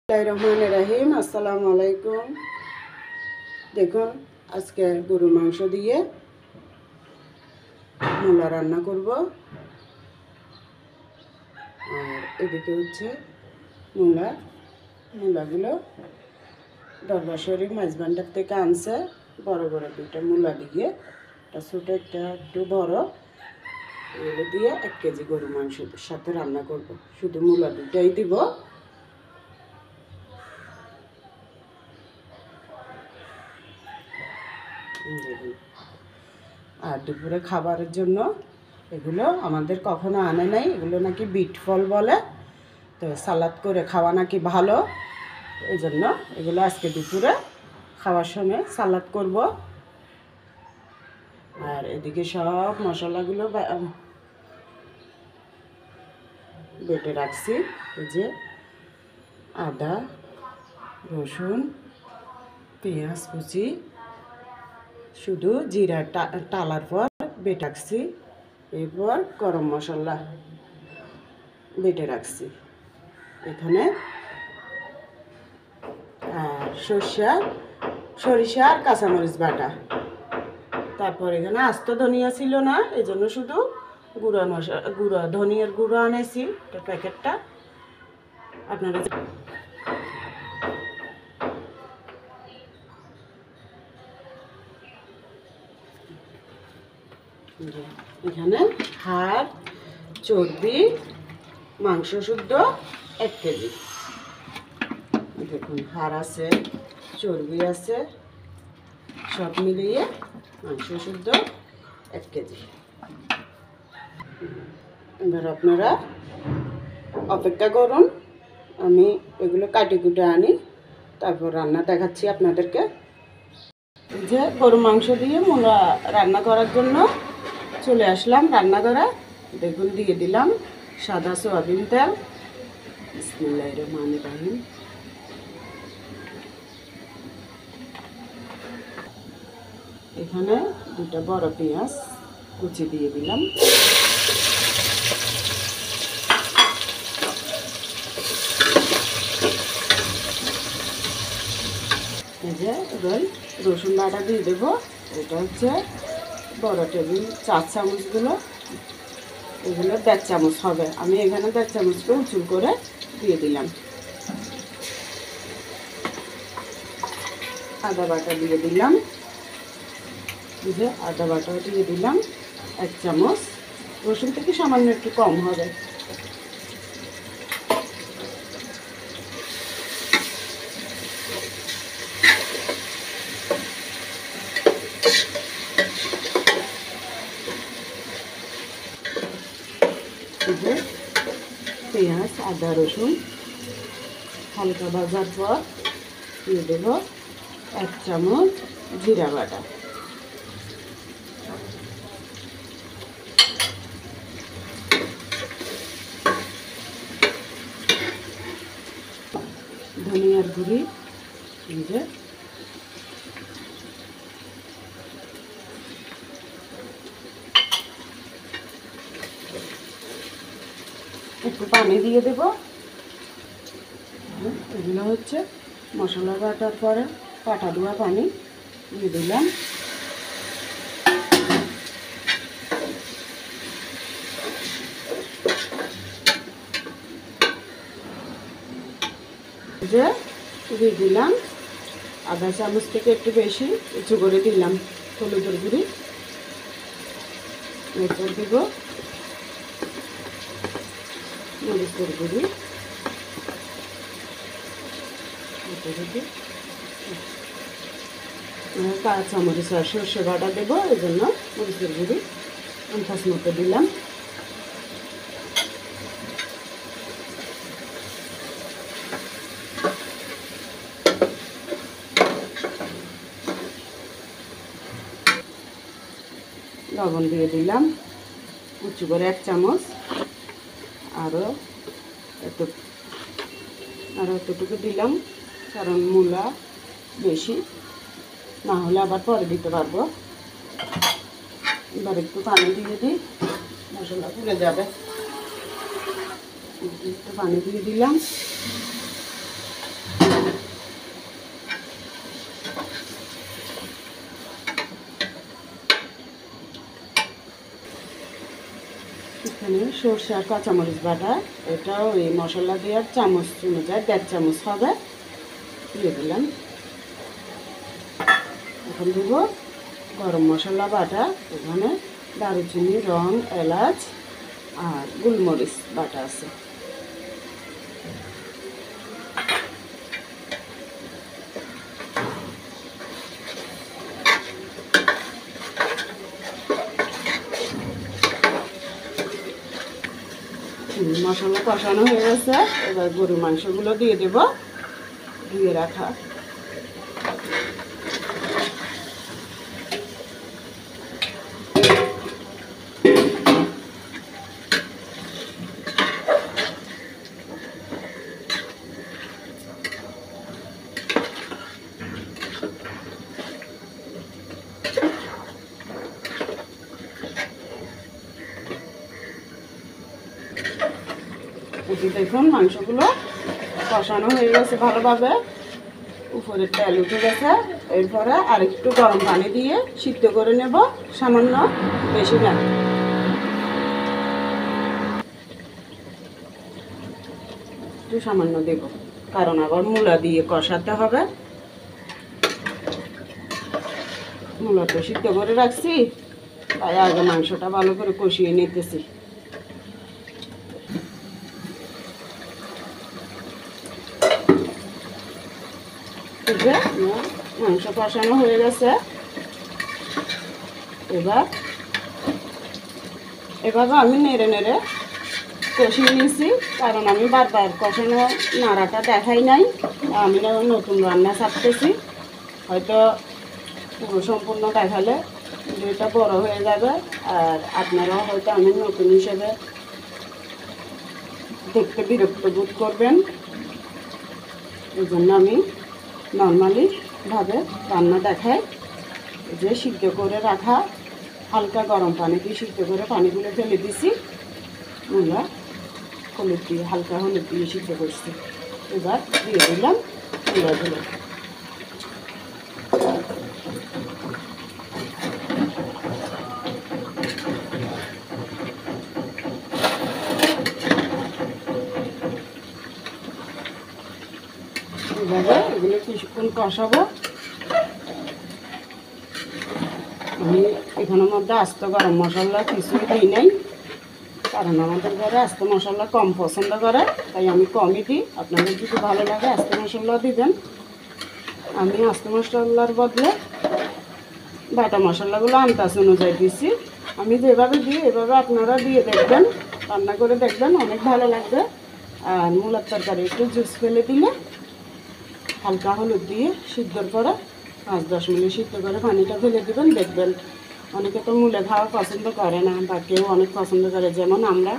রহিম আসসালামু আলাইকুম। দেখুন আজকে গরুর মাংস দিয়ে মূলা রান্না করব। আর এদিকে হচ্ছে মূলাগুলো দরবার শরীফ মাঝবান্ডার থেকে আনছে। বড় বড় দুইটা মূলা দিয়ে, একটা ছোটো একটা একটু বড়, এগুলো দিয়ে 1 কেজি গরুর মাংসের সাথে রান্না করব। শুধু মূলা দুটাই দিব। আর দুপুরে খাবারের জন্য এগুলো আমাদের কখনো আনে নাই। এগুলো নাকি বিট ফল বলে, তো সালাদ করে খাওয়া নাকি ভালো। এই জন্য এগুলো আজকে দুপুরে খাওয়ার সময় সালাদ করব। আর এদিকে সব মশলাগুলো বেটে রাখছি। এই যে আদা, রসুন, পেঁয়াজ কুচি, শুধু জিরা টালার পর বেটে রাখছি। এরপর গরম মশলা বেটে রাখছি এখানে। আর সরিষা আর কাঁচামরিচ বাটা। তারপর এখানে আস্ত ধনিয়া ছিল না, এই জন্য শুধু গুঁড়া ধনিয়ার গুঁড়ো আনাইছি প্যাকেটটা। আপনারা এখানে হাড়, চর্বি, মাংস শুদ্ধ 1 কেজি। দেখুন হাড় আছে, চর্বি আছে, সব মিলিয়ে মাংস শুদ্ধ 1 কেজি। এবার আপনারা অপেক্ষা করুন, আমি এগুলো কাটি কুটে আনি, তারপর রান্না দেখাচ্ছি আপনাদেরকে। এই যে গরু মাংস দিয়ে মূলা রান্না করার জন্য চলে আসলাম রান্নাঘরে। দেখুন দিয়ে দিলাম সাদা সয়াবিন তেল। বিসমিল্লাহির রহমানির রহিম। এখানে 2টা বড় পেঁয়াজ কুচি দিয়ে দিলাম। এই যে এবার রসুন বাটা দিয়ে দেবো। এটা হচ্ছে বড় টেবিল 4 চামচগুলো, এগুলো 1.5 চামচ হবে। আমি এখানে 1.5 চামচকে উঁচু করে দিয়ে দিলাম। আদা বাটা দিয়ে দিলাম। এই যে আদা বাটাও দিয়ে দিলাম 1 চামচ। রসুন থেকে সামান্য একটু কম হবে। পেঁয়াজ, আদা, রসুন হালকা ভাজার পর দিয়ে দেব 1 চামচ জিরা বাটা। ধনিয়ার গুঁড়ি, যে একটু পানি দিয়ে দেব। এগুলো হচ্ছে মশলা বাটার পরে কাটা ধোয়া পানি দিয়ে দিলাম। যে দিয়ে দিলাম আধা চামচ থেকে একটু বেশি উঁচু করে দিলাম হলুদের গুঁড়ি। এরপর দেব মরিচের গুঁড়ি, কাঁচামরিচ আর সর্ষে বাটা দেবো, এই জন্য মরিচের গুঁড়ি 50 মতো দিলাম। লবণ দিয়ে দিলাম উঁচু করে 1 চামচ। আরও এতটুকু দিলাম, কারণ মূলা বেশি না হলে আবার পরে দিতে পারবো। এবার একটু পানি দিয়ে দিই, মশলা ফুলে যাবে। একটু পানি দিয়ে দিলাম। আমি সরষে আর কাঁচামরিচ বাটা, এটাও এই মশলা দেওয়ার চামচ অনুযায়ী 1.5 চামচ হবে দিয়ে দিলাম। এখন দেব গরম মশলা বাটা, এখানে দারুচিনি, রং, এলাচ আর গোলমরিচ বাটা আছে। মশলা কষানো হয়ে গেছে, এবার গরুর মাংসগুলো দিয়ে দেব, ধুয়ে রাখা। দেখুন মাংসগুলো কষানো হয়ে গেছে ভালোভাবে, উপরে তেল উঠে গেছে। এরপরে আরেকটু গরম পানি দিয়ে সিদ্ধ করে নেব, সামান্য, বেশি না। একটু সামান্য দেব, কারণ আবার মূলা দিয়ে কষাতে হবে। মূলাটা সিদ্ধ করে রাখছি, তাই আগে মাংসটা ভালো করে কষিয়ে নিতেছি। মাংস কষানো হয়ে গেছে, এভাবে আমি নেড়ে নেড়ে কষিয়ে নিয়েছি, কারণ আমি বারবার কষানো নাড়াটা দেখাই নাই। আমি নতুন রান্না ছাড়তেছি, হয়তো পুরো সম্পূর্ণ দেখালে ভিডিওটা বড় হয়ে যাবে, আর আপনারাও হয়তো আমি নতুন হিসেবে দেখতে বিরক্ত বোধ করবেন। এই জন্য আমি নর্মালি ভাবে রান্না দেখাই। যে সিদ্ধ করে রাখা হালকা গরম পানি দিয়ে সিদ্ধ করে পানিগুলো ফেলে দিছি, মূলা হলুদ দিয়ে, হালকা হলুদ দিয়ে সিদ্ধ করছি। এবার দিয়ে দিলাম মূলাগুলো। এভাবে এগুলো কিছুক্ষণ কষাবো। আমি এখানের মধ্যে আস্ত গরম মশলা কিছুই দিই নাই, কারণ আমাদের ঘরে আস্ত মশলা কম পছন্দ করে, তাই আমি কমই দিই। আপনাদের যদি ভালো লাগে আস্ত মশলা দিবেন। আমি আস্ত মশলার বদলে বাটা মশলাগুলো আন্দাজ অনুযায়ী দিছি। আমি যেভাবে দিই এভাবে আপনারা দিয়ে দেখবেন, রান্না করে দেখবেন, অনেক ভালো লাগবে। আর মূলার তরকারি একটু জুস ফেলে দিলে হালকা হলুদ দিয়ে সিদ্ধর পরে 5-10 মিনিট সিদ্ধ করে পানিটা ফেলে দেবেন, দেখবেন। অনেকে তো মূলে খাওয়া পছন্দ করে না, বা কেউ অনেক পছন্দ করে, যেমন আমরা,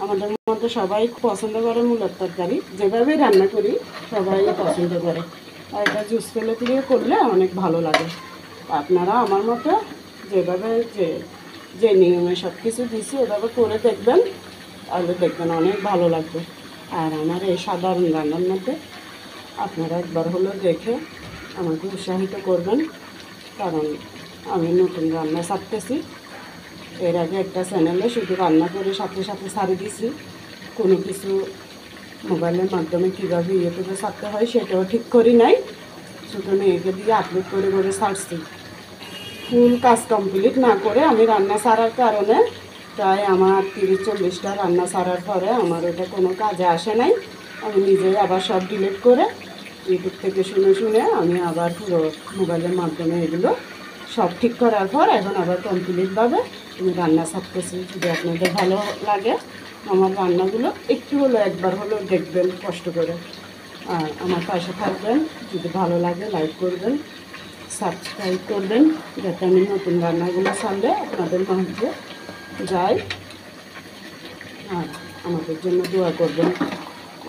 আমাদের মধ্যে সবাই পছন্দ করে মূলের তরকারি। যেভাবেই রান্না করি সবাই পছন্দ করে, আর এটা জুস ফেলে দিয়ে করলে অনেক ভালো লাগে। আপনারা আমার মতো যেভাবে যে নিয়মে সব কিছু দিছি এভাবে করে দেখবেন, তাহলে দেখবেন অনেক ভালো লাগবে। আর আমার এই সাধারণ রান্নার মধ্যে আপনারা একবার হলেও দেখে আমাকে উৎসাহিত করবেন, কারণ আমি নতুন রান্না ছাড়তেছি। এর আগে একটা চ্যানেলে শুধু রান্না করে সাথে সাথে ছাড়ি দিছি, কোনো কিছু মোবাইলের মাধ্যমে কীভাবে ইউটিউবে ছাড়তে হয় সেটাও ঠিক করি নাই, শুধু মেয়েকে দিয়ে আপলোড করে করে ছাড়ছি। ফুল কাজ কমপ্লিট না করে আমি রান্না ছাড়ার কারণে প্রায় আমার 30-40টা রান্না ছাড়ার পরে আমার ওটা কোনো কাজে আসে নাই। আমি নিজেই আবার সব ডিলিট করে ইউটিউব থেকে শুনে শুনে আমি আবার পুরো মোবাইলের মাধ্যমে এগুলো সব ঠিক করার পর এখন আবার কমপ্লিটভাবে আমি রান্না ছাড়তেছি। যদি আপনাদের ভালো লাগে আমার রান্নাগুলো একটু হলো একবার হলেও দেখবেন কষ্ট করে, আর আমার পাশে থাকবেন। যদি ভালো লাগে লাইক করবেন, সাবস্ক্রাইব করবেন, যাতে আমি নতুন রান্নাগুলো ছাড়লে আপনাদের মাঝে যাই। আর আমাদের জন্য দোয়া করবেন,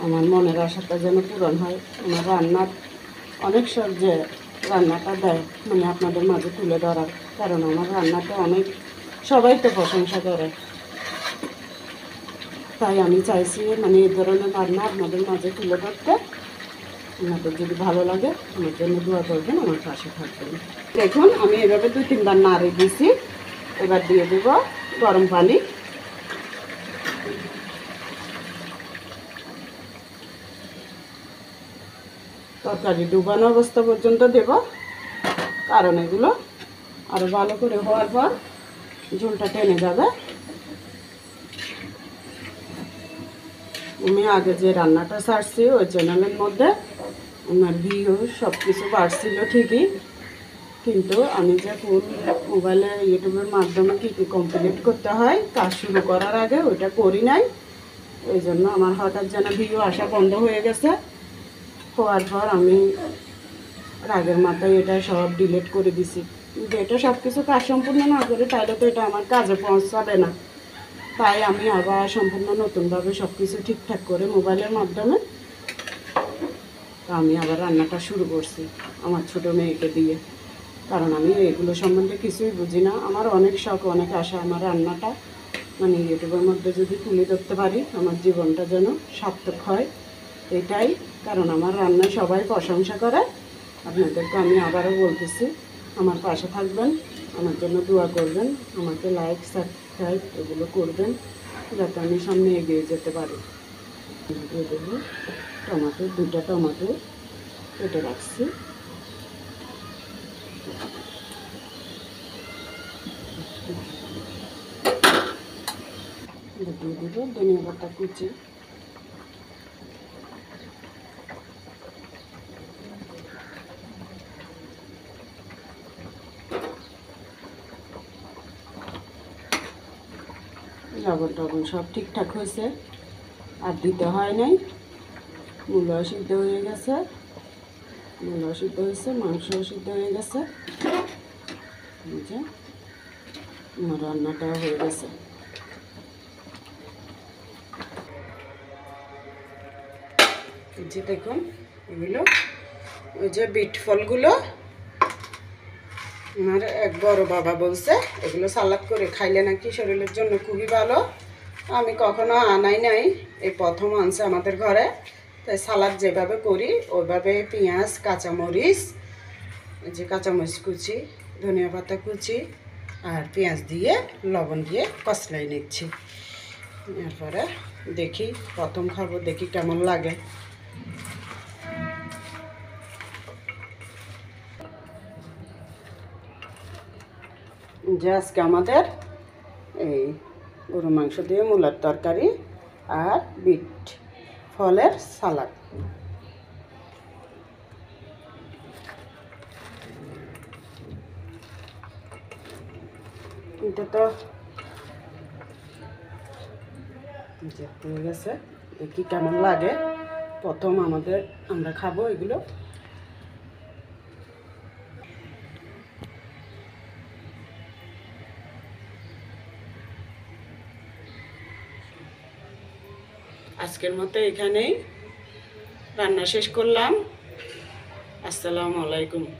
আমার মনের আশাটা যেন পূরণ হয়। আমার রান্নার অনেক সব যে রান্নাটা দেয় মানে আপনাদের মাঝে তুলে ধরার, কারণ আমার রান্নাটা অনেক সবাই তো প্রশংসা করে, তাই আমি চাইছি মানে এই ধরনের রান্না আপনাদের মাঝে তুলে ধরতে। আপনাদের যদি ভালো লাগে আমার জন্য দোয়া করবেন, আমার পাশে থাকবেন। দেখুন আমি এভাবে 2-3 বার নাড়ে দিয়েছি। এবার দিয়ে দেবো গরম পানি। তরকারি ডুবানো অবস্থা পর্যন্ত দেব, কারণ এগুলো আরও ভালো করে হওয়ার পর ঝোলটা টেনে যাবে। আমি আগে যে রান্নাটা ছাড়ছি ওই চ্যানেলের মধ্যে আমার ভিউ সব কিছু বাড়ছিল ঠিকই, কিন্তু আমি যে ফুল মোবাইলে ইউটিউবের মাধ্যমে কী কী কমপ্লিট করতে হয় কাজ শুরু করার আগে ওইটা করি নাই। ওই জন্য আমার হঠাৎ যেন ভিউ আসা বন্ধ হয়ে গেছে। হওয়ার পর আমি রাগের মাথায় এটা সব ডিলিট করে দিছি। কিন্তু এটা সব কিছু কাজ সম্পূর্ণ না করে তাহলে তো এটা আমার কাজে পৌঁছাবে না। তাই আমি আবার সম্পূর্ণ নতুনভাবে সব কিছু ঠিকঠাক করে মোবাইলের মাধ্যমে আমি আবার রান্নাটা শুরু করছি আমার ছোটো মেয়েকে দিয়ে। কারণ আমি এগুলো সম্বন্ধে কিছুই বুঝি না। আমার অনেক শখ, অনেক আশা আমার রান্নাটা মানে ইউটিউবের মধ্যে যদি তুলে ধরতে পারি আমার জীবনটা যেন সার্থক হয়, এটাই। কারণ আমার রান্নায় সবাই প্রশংসা করে। আপনাদেরকে আমি আবারও বলতেছি, আমার পাশে থাকবেন, আমার জন্য দোয়া করবেন, আমাকে লাইক সাবস্ক্রাইব এগুলো করবেন যাতে আমি সামনে এগিয়ে যেতে পারি। দিয়ে দেবো টমেটো, 2টা টমেটো কেটে রাখছি। দিয়ে দেবো ধনিয়া পাতা কুচি, লবণ টবণ সব ঠিকঠাক হয়েছে, আর দিতে হয় নাই। মূলো সিদ্ধ হয়ে গেছে, মূলো সিদ্ধ হয়েছে, মাংসও সিদ্ধ হয়ে গেছে। আমার রান্নাটা হয়ে গেছে। যে দেখুন এগুলো ওই যে বিট ফলগুলো আমার এক বড় বাবা বলছে এগুলো সালাদ করে খাইলে নাকি শরীরের জন্য খুবই ভালো। আমি কখনো আনাই নাই, এই প্রথম আনছে আমাদের ঘরে। তাই সালাদ যেভাবে করি ওইভাবে পেঁয়াজ, কাঁচামরিচ, যে কাঁচামরিচ কুচি, ধনিয়া পাতা কুচি আর পেঁয়াজ দিয়ে লবণ দিয়ে কষলাই নিচ্ছি। এরপরে দেখি, প্রথম খাবো, দেখি কেমন লাগে। যে আজকে আমাদের এই গরু মাংস দিয়ে মূলার তরকারি আর বিট ফলের সালাদ। এটা তো হয়ে গেছে, দেখি কেমন লাগে। প্রথম আমরা খাবো এগুলো। আজকের মতো এখানেই রান্না শেষ করলাম। আসসালামু আলাইকুম।